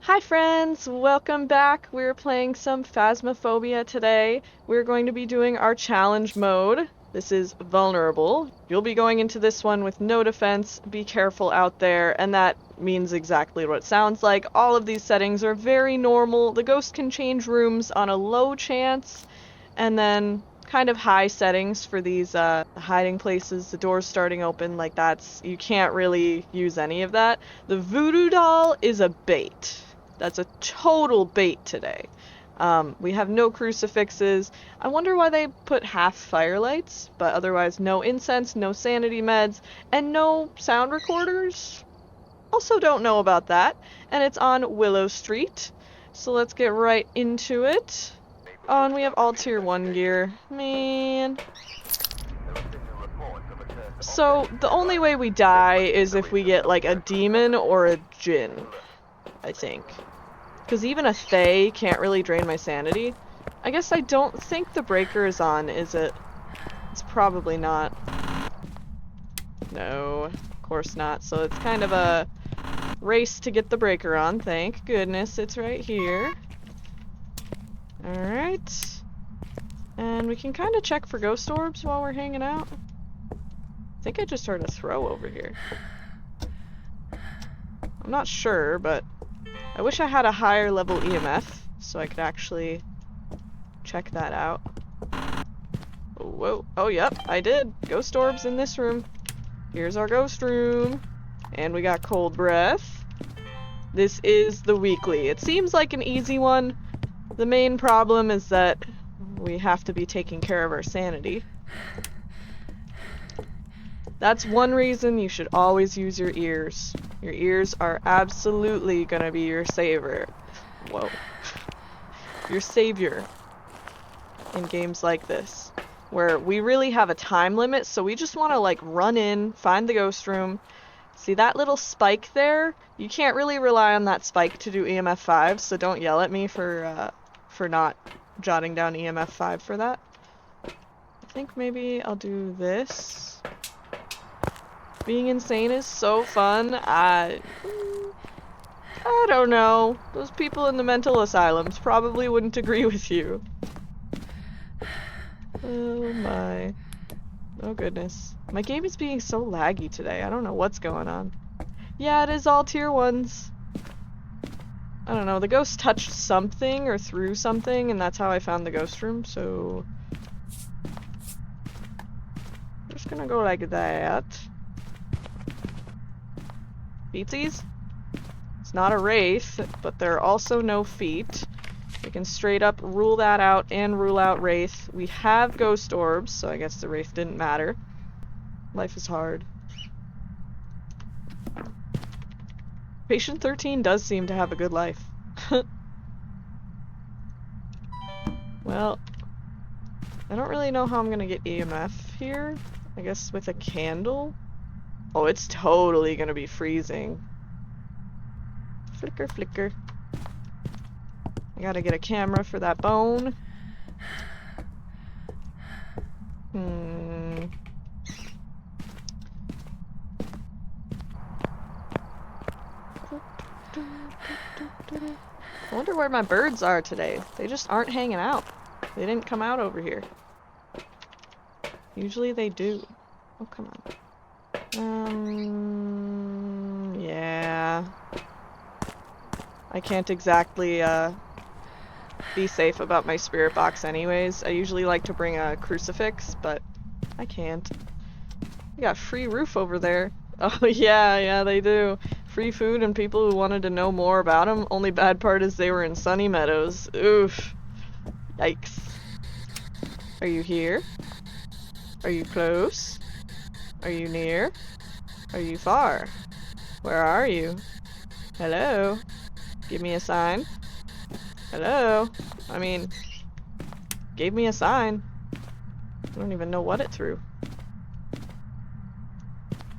Hi friends, welcome back. We're playing some Phasmophobia today. We're going to be doing our challenge mode. This is vulnerable. You'll be going into this one with no defense. Be careful out there, and that means exactly what it sounds like. All of these settings are very normal. The ghost can change rooms on a low chance, and then kind of high settings for these hiding places, the doors starting open, like you can't really use any of that. The voodoo doll is a bait. That's a total bait today. We have no crucifixes. I wonder why they put half firelights, but otherwise no incense, no sanity meds, and no sound recorders. Also don't know about that. And it's on Willow Street. So let's get right into it. Oh, and we have all tier 1 gear. Man. So the only way we die is if we get like a demon or a djinn, I think. Because even a Thay can't really drain my sanity. I guess I don't think the breaker is on, is it? It's probably not. No, of course not. So it's kind of a race to get the breaker on. Thank goodness it's right here. Alright. And we can kind of check for ghost orbs while we're hanging out. I think I just heard a throw over here. I'm not sure, but I wish I had a higher level EMF so I could actually check that out. Whoa. Oh, yep, I did. Ghost orbs in this room. Here's our ghost room. And we got cold breath. This is the weekly. It seems like an easy one. The main problem is that we have to be taking care of our sanity. That's one reason you should always use your ears. Your ears are absolutely gonna be your savior. Whoa. Your savior in games like this, where we really have a time limit, so we just want to like run in, find the ghost room. See that little spike there? You can't really rely on that spike to do EMF 5, so don't yell at me for not jotting down EMF 5 for that. I think maybe I'll do this. Being insane is so fun. I don't know. Those people in the mental asylums probably wouldn't agree with you. Oh my. Oh goodness. My game is being so laggy today. I don't know what's going on. Yeah, it is all tier 1s. I don't know. The ghost touched something or threw something, and that's how I found the ghost room, so just gonna go like that. Feetsies? It's not a wraith, but there are also no feet. We can straight up rule that out and rule out wraith. We have ghost orbs, so I guess the wraith didn't matter. Life is hard. Patient 13 does seem to have a good life. Well, I don't really know how I'm gonna get EMF here. I guess with a candle? Oh, it's totally gonna be freezing. Flicker, flicker. I gotta get a camera for that bone. I wonder where my birds are today. They just aren't hanging out. They didn't come out over here. Usually they do. Oh, come on. Yeah. I can't exactly, be safe about my spirit box anyways. I usually like to bring a crucifix, but I can't. We got free roof over there. Oh, yeah, they do. Free food and people who wanted to know more about them. Only bad part is they were in Sunny Meadows. Oof. Yikes. Are you here? Are you close? Are you near? Are you far? Where are you? Hello? Give me a sign. Hello? I mean, gave me a sign. I don't even know what it threw.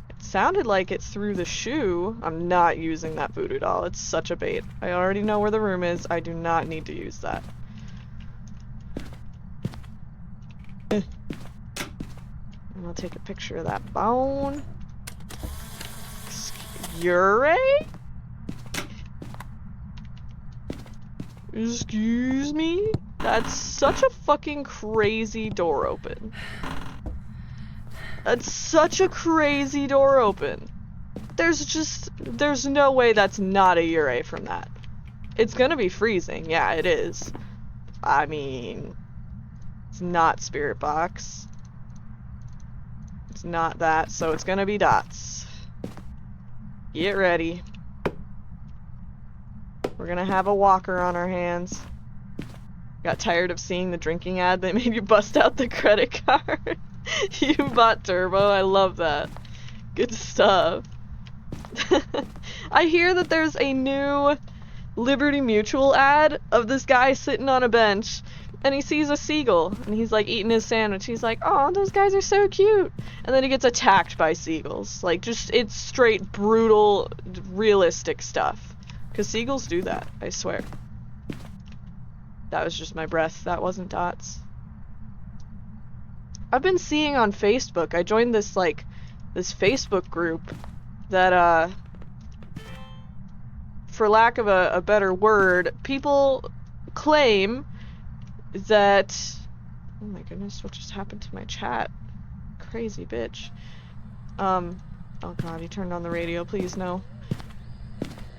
It sounded like it threw the shoe. I'm not using that voodoo doll. It's such a bait. I already know where the room is. I do not need to use that. And I'll take a picture of that bone. Yurei? Excuse me? That's such a fucking crazy door open. That's such a crazy door open. There's no way that's not a Ure from that. It's gonna be freezing, yeah, it is. I mean, it's not Spirit Box. It's not that, so it's gonna be dots. Get ready. We're gonna have a walker on our hands. Got tired of seeing the drinking ad that made you bust out the credit card. You bought Turbo, I love that. Good stuff. I hear that there's a new Liberty Mutual ad of this guy sitting on a bench and he sees a seagull and he's like eating his sandwich. He's like, oh, those guys are so cute. And then he gets attacked by seagulls. Like, just, it's straight brutal, realistic stuff. Because seagulls do that, I swear. That was just my breath. That wasn't dots. I've been seeing on Facebook, I joined this, like, this Facebook group that, for lack of a better word, people claim that... Oh my goodness, what just happened to my chat? Crazy bitch. Oh god, he turned on the radio, please no.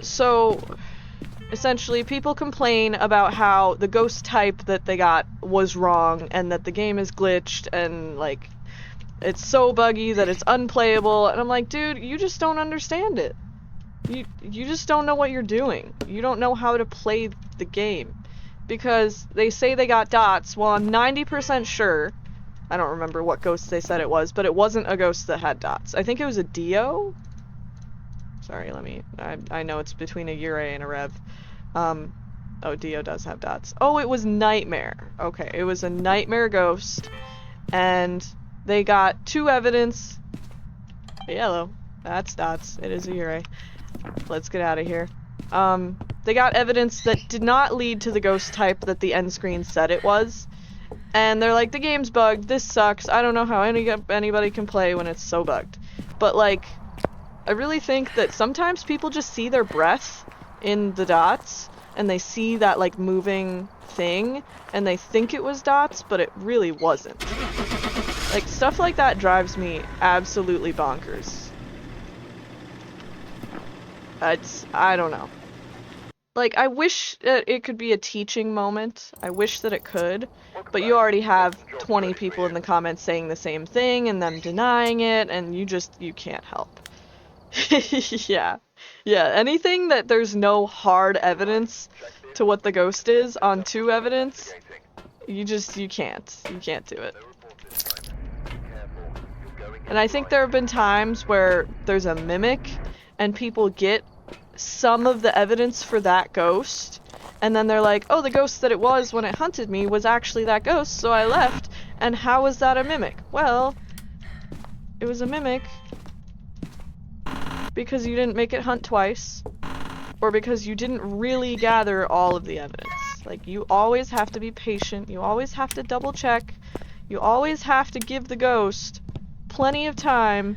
So, essentially, people complain about how the ghost type that they got was wrong, and that the game is glitched, and, like, it's so buggy that it's unplayable, and I'm like, dude, you just don't understand it. You just don't know what you're doing. You don't know how to play the game. Because they say they got dots, well, I'm 90% sure, I don't remember what ghost they said it was, but it wasn't a ghost that had dots. I think it was a Dio? Sorry, I know it's between a Ure and a Rev. Oh, Dio does have dots. Oh, it was Nightmare. Okay, it was a Nightmare ghost, and they got 2 evidence. Yellow. That's dots. It is a Ure. Let's get out of here. They got evidence that did not lead to the ghost type that the end screen said it was. And they're like, the game's bugged, this sucks, I don't know how anybody can play when it's so bugged. But, like, I really think that sometimes people just see their breath in the dots, and they see that, like, moving thing, and they think it was dots, but it really wasn't. Like, stuff like that drives me absolutely bonkers. I don't know. Like, I wish that it could be a teaching moment. I wish that it could. But you already have 20 people in the comments saying the same thing and them denying it, and you can't help. Yeah. Yeah, anything that there's no hard evidence to what the ghost is on 2 evidence, you can't. You can't do it. And I think there have been times where there's a mimic and people get some of the evidence for that ghost, and then they're like, oh, the ghost that it was when it hunted me was actually that ghost, so I left, and how was that a mimic? Well, it was a mimic because you didn't make it hunt twice, or because you didn't really gather all of the evidence. Like, you always have to be patient, you always have to double check, you always have to give the ghost plenty of time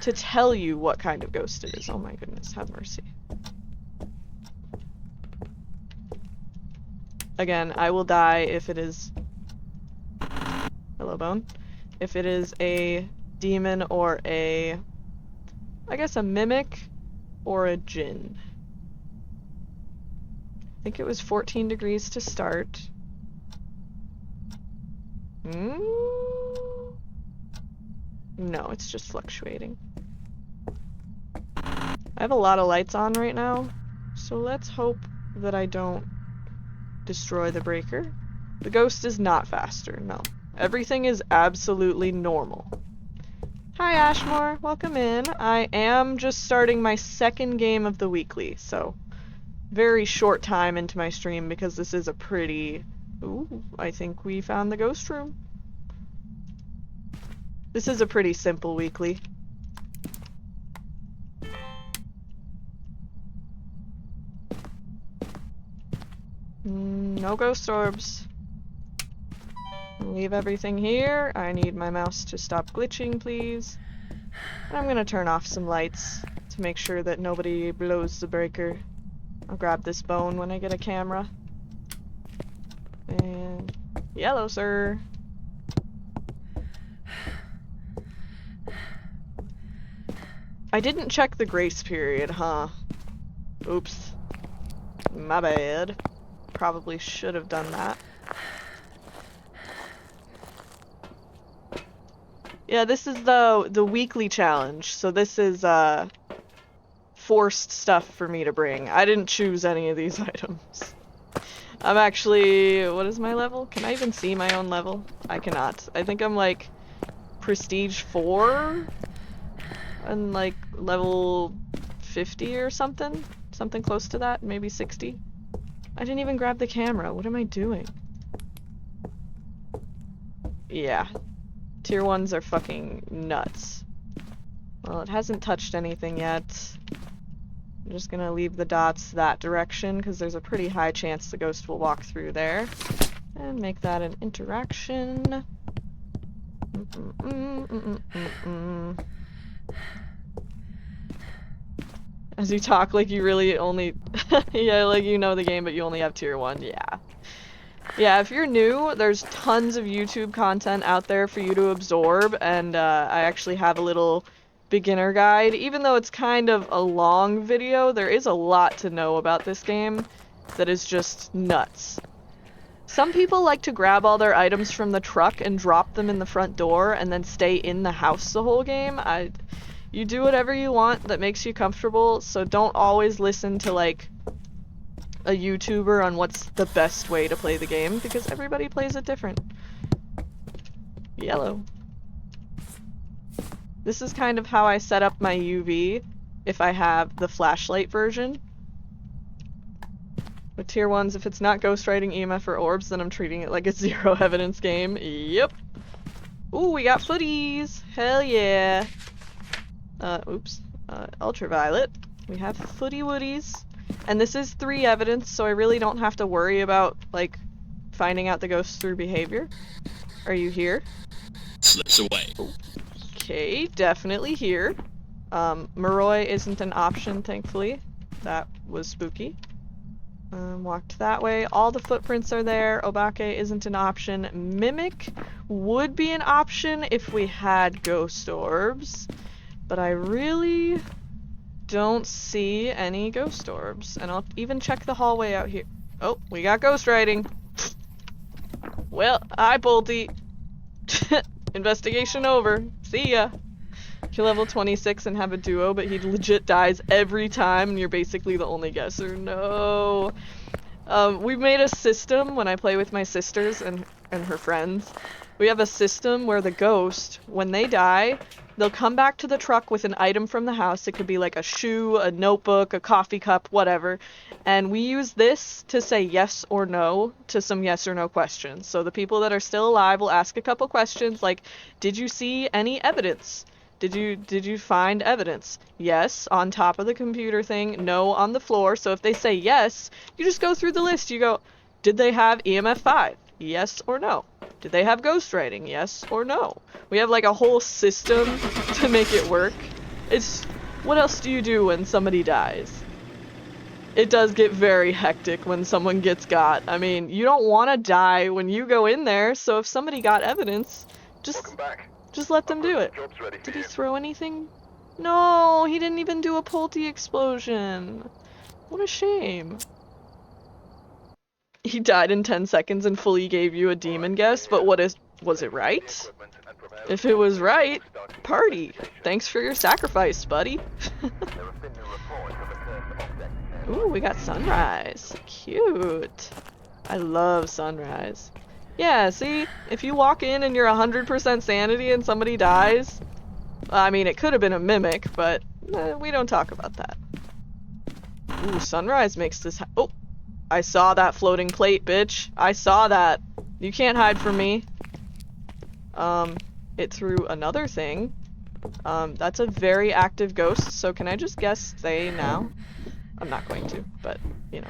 to tell you what kind of ghost it is. Oh my goodness, have mercy. Again, I will die if it is... Hello, Bone. If it is a demon or a... I guess a mimic or a djinn. I think it was 14 degrees to start. No, it's just fluctuating. I have a lot of lights on right now, so let's hope that I don't destroy the breaker. The ghost is not faster, no. Everything is absolutely normal. Hi Ashmore, welcome in. I am just starting my 2nd game of the weekly, so very short time into my stream because this is a pretty... Ooh, I think we found the ghost room. This is a pretty simple weekly. No ghost orbs. Leave everything here. I need my mouse to stop glitching, please. And I'm gonna turn off some lights to make sure that nobody blows the breaker. I'll grab this bone when I get a camera. And yellow, sir. I didn't check the grace period, huh? Oops. My bad. Probably should have done that. Yeah, this is the weekly challenge, so this is forced stuff for me to bring. I didn't choose any of these items. I'm actually, what is my level? Can I even see my own level? I cannot. I think I'm like prestige 4 and like level 50 or something. Something close to that, maybe 60. I didn't even grab the camera. What am I doing? Yeah. Tier 1s are fucking nuts. Well, it hasn't touched anything yet. I'm just gonna leave the dots that direction because there's a pretty high chance the ghost will walk through there. And make that an interaction. As you talk like you really only... yeah, like you know the game but you only have tier 1. Yeah. Yeah, if you're new, there's tons of YouTube content out there for you to absorb, and I actually have a little beginner guide. Even though it's kind of a long video, there is a lot to know about this game that is just nuts. Some people like to grab all their items from the truck and drop them in the front door and then stay in the house the whole game. You do whatever you want that makes you comfortable, so don't always listen to like a YouTuber on what's the best way to play the game, because everybody plays it different. Yellow. This is kind of how I set up my UV if I have the flashlight version. With tier 1s, if it's not ghostwriting, EMF, or orbs, then I'm treating it like a zero evidence game. Yep. Ooh, we got footies! Hell yeah! Oops. Ultraviolet. We have footy woodies. And this is 3 evidence, so I really don't have to worry about, like, finding out the ghost through behavior. Are you here? Slips away. Okay, definitely here. Moroi isn't an option, thankfully. That was spooky. Walked that way. All the footprints are there. Obake isn't an option. Mimic would be an option if we had ghost orbs. But I really don't see any ghost orbs. And I'll even check the hallway out here. Oh, we got ghost writing. Well, hi, Bolty. Investigation over. See ya. Kill level 26 and have a duo, but he legit dies every time and you're basically the only guesser. No. We've made a system when I play with my sisters and her friends. We have a system where the ghost, when they die, they'll come back to the truck with an item from the house. It could be like a shoe, a notebook, a coffee cup, whatever. And we use this to say yes or no to some yes or no questions. So the people that are still alive will ask a couple questions like, did you see any evidence? Did you find evidence? Yes, on top of the computer thing, no on the floor. So if they say yes, you just go through the list. You go, did they have EMF 5? Yes or no? Did they have ghostwriting? Yes or no? We have like a whole system to make it work. It's, what else do you do when somebody dies? It does get very hectic when someone gets got. I mean, you don't want to die when you go in there, so if somebody got evidence, just let them do it. Did he throw anything? No, he didn't even do a Polty explosion. What a shame. He died in 10 seconds and fully gave you a demon guess, but was it right? If it was right, party. Thanks for your sacrifice, buddy. Ooh, we got sunrise. Cute. I love sunrise. Yeah, see? If you walk in and you're 100% sanity and somebody dies, I mean, it could have been a mimic, but we don't talk about that. Ooh, sunrise makes this oh! I saw that floating plate, bitch. I saw that. You can't hide from me. It threw another thing. That's a very active ghost, so can I just guess they now? I'm not going to, but, you know.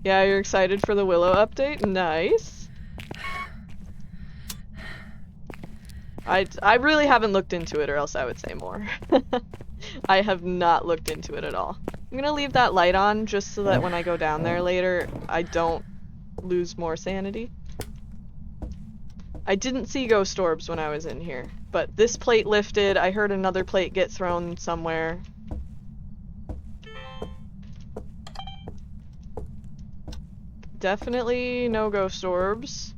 Yeah, you're excited for the Willow update? Nice. I really haven't looked into it, or else I would say more. I have not looked into it at all. I'm gonna leave that light on just so that when I go down there later, I don't lose more sanity. I didn't see ghost orbs when I was in here, but this plate lifted. I heard another plate get thrown somewhere. Definitely no ghost orbs.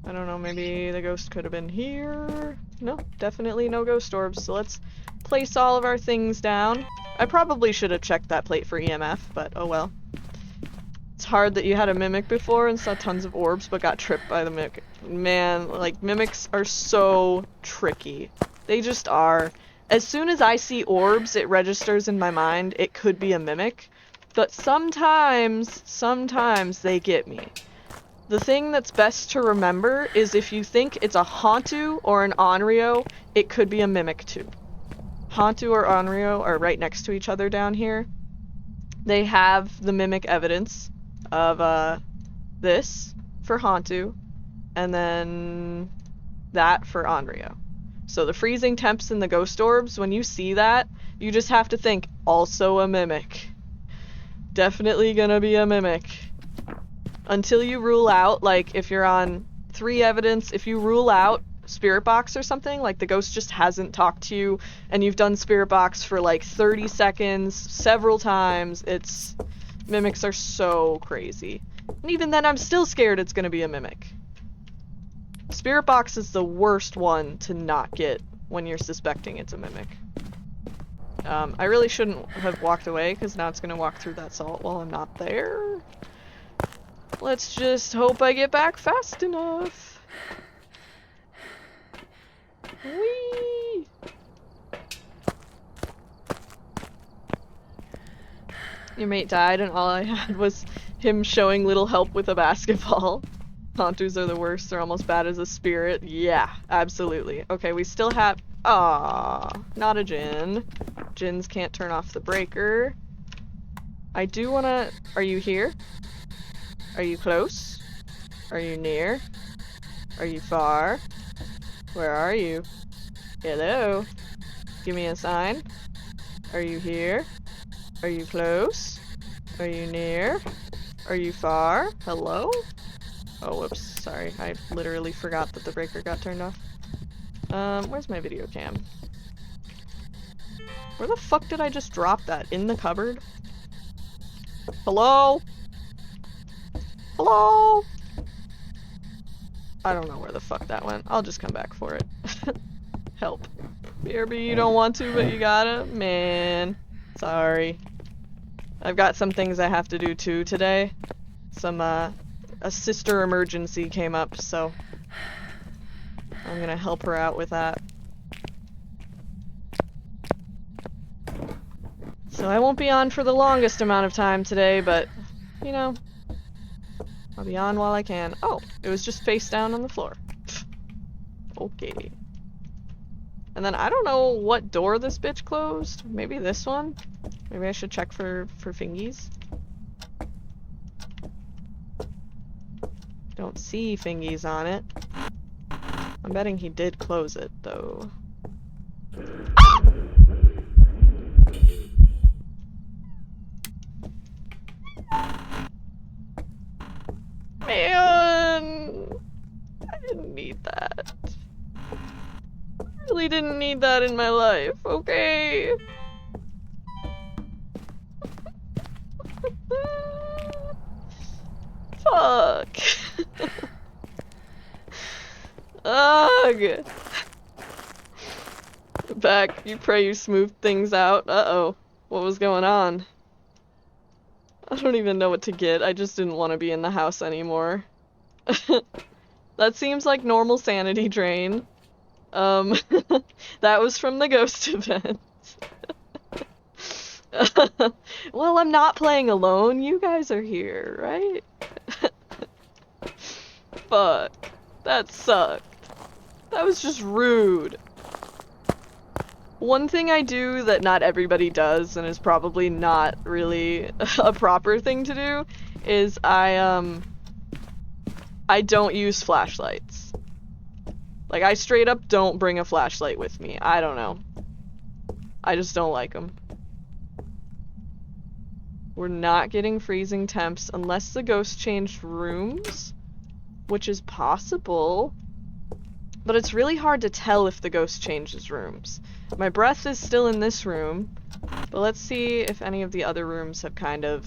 I don't know, maybe the ghost could have been here. No, definitely no ghost orbs. So let's place all of our things down. I probably should have checked that plate for EMF, but oh well. It's hard that you had a mimic before and saw tons of orbs but got tripped by the mimic. Man, like, mimics are so tricky. They just are. As soon as I see orbs, it registers in my mind it could be a mimic. But sometimes they get me. The thing that's best to remember is if you think it's a Hantu or an Onryo, it could be a mimic too. Hantu or Onryo are right next to each other down here. They have the mimic evidence of this for Hantu, and then that for Onryo. So the freezing temps and the ghost orbs, when you see that, you just have to think, also a mimic. Definitely gonna be a mimic. Until you rule out, like, if you're on 3 evidence, if you rule out spirit box or something, like the ghost just hasn't talked to you, and you've done spirit box for like 30 seconds, several times, mimics are so crazy. And even then, I'm still scared it's gonna be a mimic. Spirit box is the worst one to not get when you're suspecting it's a mimic. I really shouldn't have walked away, because now it's gonna walk through that salt while I'm not there. Let's just hope I get back fast enough. Whee! Your mate died and all I had was him showing little help with a basketball. Hantus are the worst, they're almost bad as a spirit. Yeah, absolutely. Okay, we still have... Aww, not a Jinn. Jinns can't turn off the breaker. I do wanna... Are you here? Are you close? Are you near? Are you far? Where are you? Hello? Give me a sign. Are you here? Are you close? Are you near? Are you far? Hello? Oh, whoops. Sorry. I literally forgot that the breaker got turned off. Where's my video cam? Where the fuck did I just drop that? In the cupboard? Hello? Hello? I don't know where the fuck that went. I'll just come back for it. Help. BRB, you don't want to, but you gotta? Man. Sorry. I've got some things I have to do too today. A sister emergency came up, so I'm gonna help her out with that. So I won't be on for the longest amount of time today, but, you know, I'll be on while I can. Oh, it was just face down on the floor. Okay. And then I don't know what door this bitch closed. Maybe this one? Maybe I should check for fingies. Don't see fingies on it. I'm betting he did close it, though. Ah! Man! I didn't need that. I really didn't need that in my life, okay? Fuck. Ugh. Back, you pray you smoothed things out. Uh-oh. What was going on? I don't even know what to get. I just didn't want to be in the house anymore. That seems like normal sanity drain. That was from the ghost event. Well, I'm not playing alone. You guys are here, right? Fuck. That sucked. That was just rude. One thing I do that not everybody does, and is probably not really a proper thing to do, is I don't use flashlights. Like, I straight up don't bring a flashlight with me. I don't know. I just don't like them. We're not getting freezing temps unless the ghost changed rooms, which is possible. But it's really hard to tell if the ghost changes rooms. My breath is still in this room, but let's see if any of the other rooms have kind of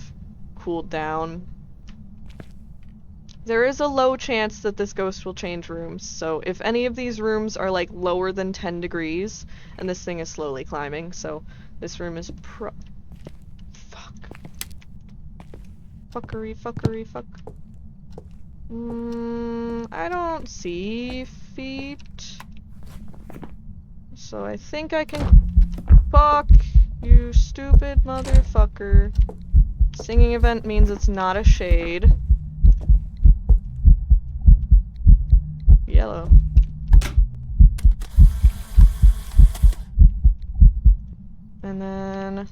cooled down. There is a low chance that this ghost will change rooms, so if any of these rooms are like lower than 10 degrees, and this thing is slowly climbing, so this room is fuck. Fuckery, fuckery, fuck. I don't see feet. So I think I can... Fuck, you stupid motherfucker. Singing event means it's not a shade. Yellow. And then...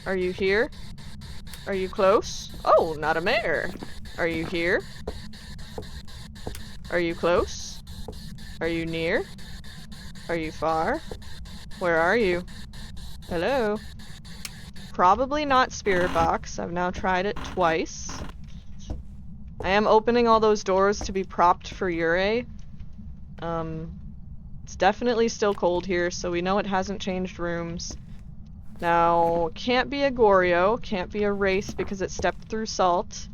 Are you here? Are you close? Oh, not a mare. Are you here? Are you close? Are you near? Are you far? Where are you? Hello? Probably not spirit box. I've now tried it twice. I am opening all those doors to be propped for Ure. It's definitely still cold here, so we know it hasn't changed rooms. Now, can't be a Goryo, can't be a Wraith because it stepped through salt.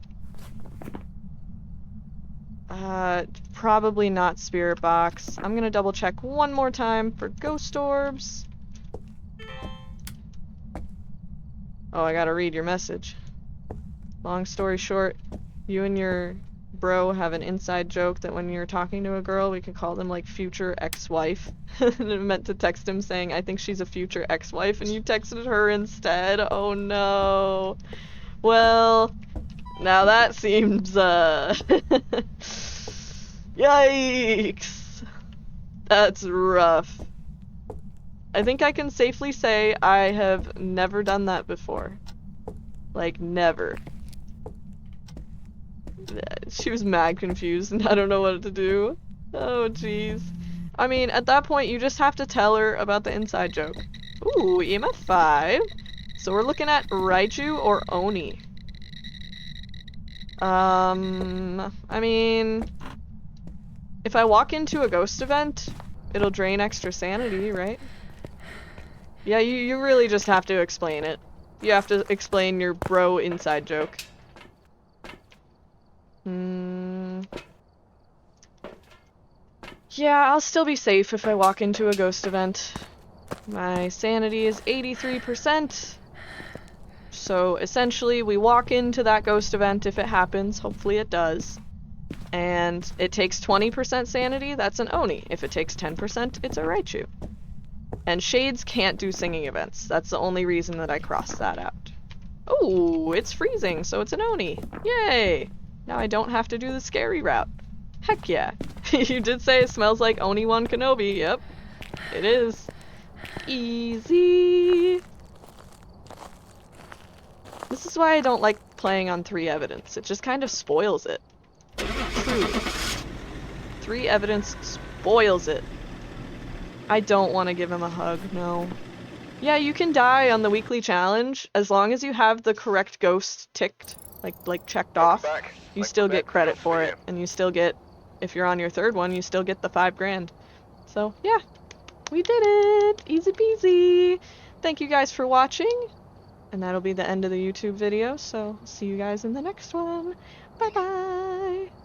Probably not spirit box. I'm gonna double check one more time for ghost orbs. Oh, I gotta read your message. Long story short, you and your bro have an inside joke that when you're talking to a girl, we could call them like future ex-wife. And it meant to text him saying, I think she's a future ex-wife, and you texted her instead. Oh no. Well, now that seems, yikes! That's rough. I think I can safely say I have never done that before. Like, never. She was mad confused and I don't know what to do. Oh, jeez. I mean, at that point, you just have to tell her about the inside joke. Ooh, EMF 5. So we're looking at Raichu or Oni. I mean... If I walk into a ghost event, it'll drain extra sanity, right? Yeah, you really just have to explain it. You have to explain your bro inside joke. Yeah, I'll still be safe if I walk into a ghost event. My sanity is 83%. So essentially, we walk into that ghost event if it happens. Hopefully it does. And it takes 20% sanity, that's an Oni. If it takes 10%, it's a Raichu. And Shades can't do singing events. That's the only reason that I crossed that out. Oh, it's freezing, so it's an Oni. Yay! Now I don't have to do the scary route. Heck yeah. You did say it smells like Oni-1 Kenobi. Yep, it is. Easy. This is why I don't like playing on 3 evidence. It just kind of spoils it. Truly. 3 evidence spoils it. I don't want to give him a hug, no. Yeah, you can die on the weekly challenge as long as you have the correct ghost ticked, like checked off. You still get credit for it, and you still get, if you're on your 3rd one, you still get the 5 grand. So, yeah, we did it! Easy peasy! Thank you guys for watching, and that'll be the end of the YouTube video, so see you guys in the next one. Bye-bye!